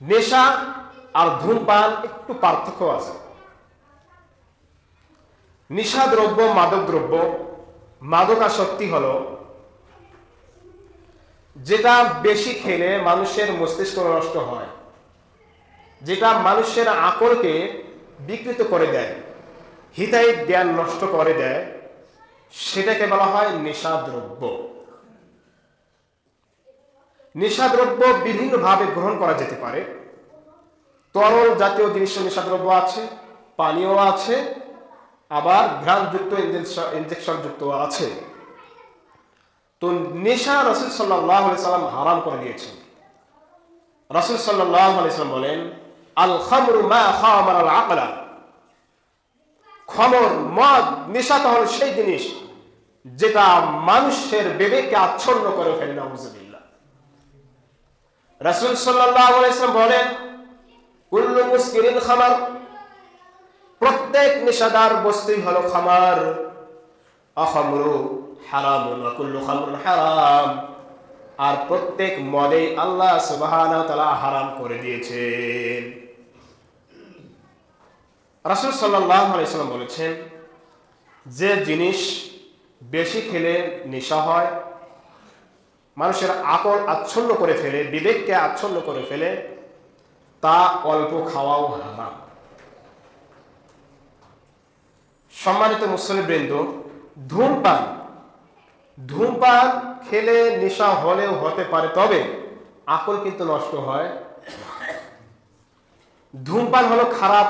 নেশা আর ধূমপান একটু পার্থক্য আছে। নেশা দ্রব্য, মাদক দ্রব্য, মাদকাসক্তি হলো যেটা বেশি খেলে মানুষের মস্তিষ্ক নষ্ট হয়, যেটা মানুষের আকলকে বিকৃত করে দেয়, হিতাহিত জ্ঞান নষ্ট করে দেয়, সেটাকে বলা হয় নেশা দ্রব্য। নেশা দ্রব্য বিভিন্নভাবে গ্রহণ করা যেতে পারে। তরল জাতীয় জিনিস নেশাদ্রব্য আছে, পানীয় আছে, আবার ঘ্রাণযুক্ত ইনজেকশন যুক্ত আছে। তো নেশা রাসূল সাল্লাল্লাহু আলাইহি সাল্লাম হারাম করে দিয়েছেন। রাসূল সাল্লাল্লাহু আলাইহি সাল্লাম বলেন, আল খামরু মা খামারা আল আকলা। খমর, মদ, নেশা তো হলো সেই জিনিস যেটা মানুষের বিবেককে আচ্ছন্ন করে ফেলে। নাউযুবিল্লাহ। রাসূল সাল্লাল্লাহু আলাইহি সাল্লাম বলেন, কুল্লু মুসকিরিন খামার। প্রত্যেক নেশাদার বস্তুই হলো খামার। আখামরু হারামুন ওয়া কুল্লু খামরুন হারাম। আর প্রত্যেক মদে আল্লাহ সুবহানাহু ওয়া তাআলা হারাম করে দিয়েছেন। রাসূল সাল্লাল্লাহু আলাইহি সাল্লাম বলেছেন, যে জিনিস বেশি খেলে নেশা হয়, মানুষের আকল আচ্ছন্ন করে ফেলে, বিবেককে আচ্ছন্ন করে ফেলে, তা অল্প খাওয়াও হারাম। সম্মানিত মুসলিমবৃন্দ, ধূমপান খেলে নেশা হলেও হতে পারে, তবে আকল কিন্তু নষ্ট হয়। ধূমপান হলো খারাপ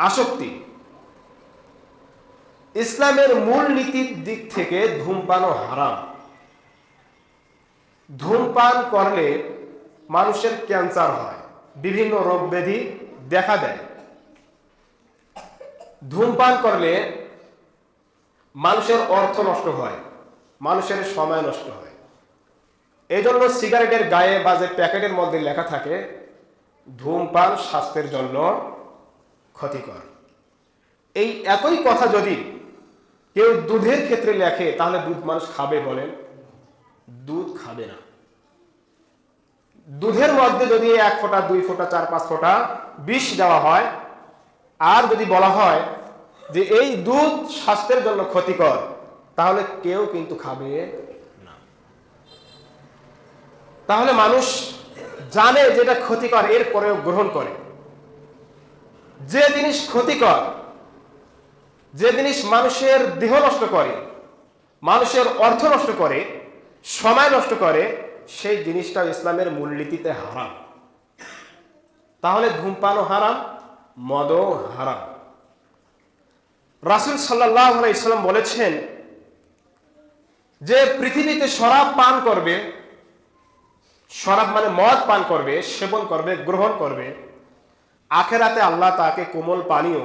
আসক্তি। ইসলামের মূল নীতির দিক থেকে ধূমপানও হারাম। ধূমপান করলে মানুষের ক্যান্সার হয়, বিভিন্ন রোগ ব্যাধি দেখা দেয়। ধূমপান করলে মানুষের অর্থ নষ্ট হয়, মানুষের সময় নষ্ট হয়। এই জন্য সিগারেটের গায়ে বা যে প্যাকেটের মধ্যে লেখা থাকে, ধূমপান স্বাস্থ্যের জন্য ক্ষতিকর। এই একই কথা যদি কেউ দুধের ক্ষেত্রে লেখে, তাহলে দুধ মানুষ খাবে? বলেন, দুধ খাবে না। দুধের মধ্যে যদি 1 ফোঁটা, 2 ফোঁটা, 4-5 ফোঁটা বিষ দেওয়া হয়, আর যদি বলা হয় যে এই দুধ স্বাস্থ্যের জন্য ক্ষতিকর, তাহলে কেউ কিন্তু খাবে না। তাহলে মানুষ জানে যেটা ক্ষতিকর, এরপরেও গ্রহণ করে। যে জিনিস ক্ষতিকর, যে জিনিস মানুষের দেহ নষ্ট করে, মানুষের অর্থ নষ্ট করে, সময় নষ্ট করে, সেই জিনিসটা ইসলামের মূলনীতিতে হারাম। তাহলে ধূমপানও হারাম, মদও হারাম। রাসূল সাল্লাল্লাহু আলাইহি সাল্লাম বলেছেন, যে পৃথিবীতে শরাব পান করবে, শরাব মানে মদ পান করবে, সেবন করবে, গ্রহণ করবে, আখিরাতে আল্লাহ তাকে কোমল পানীয়,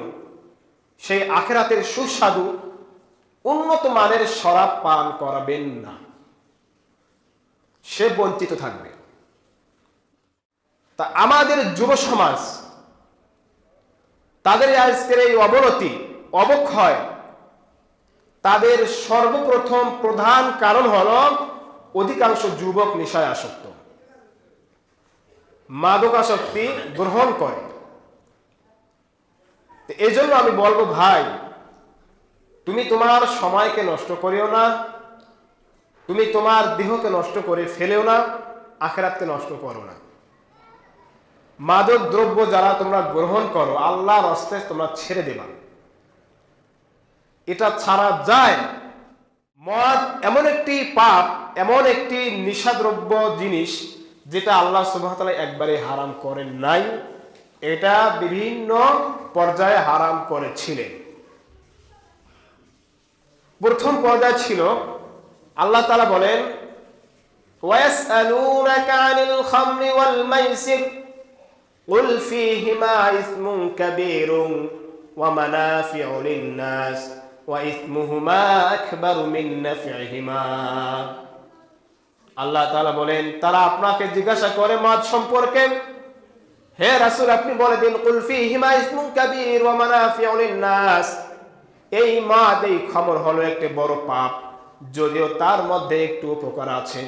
সেই আখিরাতের সুস্বাদু উন্নত মানের শরাব পান করাবেন না, সে বঞ্চিত থাকবে। তা আমাদের যুব সমাজ, তাদের আজকের এই অবনতি, অবক্ষয়, তাদের সর্বপ্রথম প্রধান কারণ হল অধিকাংশ যুবক নেশায় আসক্ত, মাদকাসক্তি গ্রহণ করে। এই জন্য আমি বলবো, ভাই, তুমি তোমার সময়কে নষ্ট করিও না, তুমি তোমার দেহকে নষ্ট করে ফেলেও না, আখিরাতকে নষ্ট করো না। মাদক দ্রব্য যারা তোমরা গ্রহণ করো, আল্লাহর রাস্তে তোমরা ছেড়ে দেবা। এটা ছাড়া যায়। মদ এমন একটি পাপ, এমন একটি নেশাদ্রব্য জিনিস, যেটা আল্লাহ সুবহানাহু ওয়া তাআলা একবারে হারাম করেন নাই, এটা বিভিন্ন পর্যায়ে হারাম করেছিলেন। প্রথম পর্যায়ে ছিল, আল্লাহ তাআলা বলেন, ওয়ায়াসআলুনাকা আনিল খামরি ওয়াল মাইসির কুল ফীহিমা ইসমুন কাবীরুন ওয়া মানাফিউ লিন-নাস ওয়া ইসমুহুমা আকবারু মিন নাফইহিমা। আল্লাহ তাআলা বলেন, তারা আপনাকে জিজ্ঞাসা করে মদ সম্পর্কে, হে রাসূল আপনি বলে দিন, কুল ফীহিমা ইসমুন কাবীর ওয়া মানাফিউ লিন-নাস, এই মদ, এই খমর হলো একটি বড় পাপ, যদিও তার মধ্যে একটু উপকার আছে।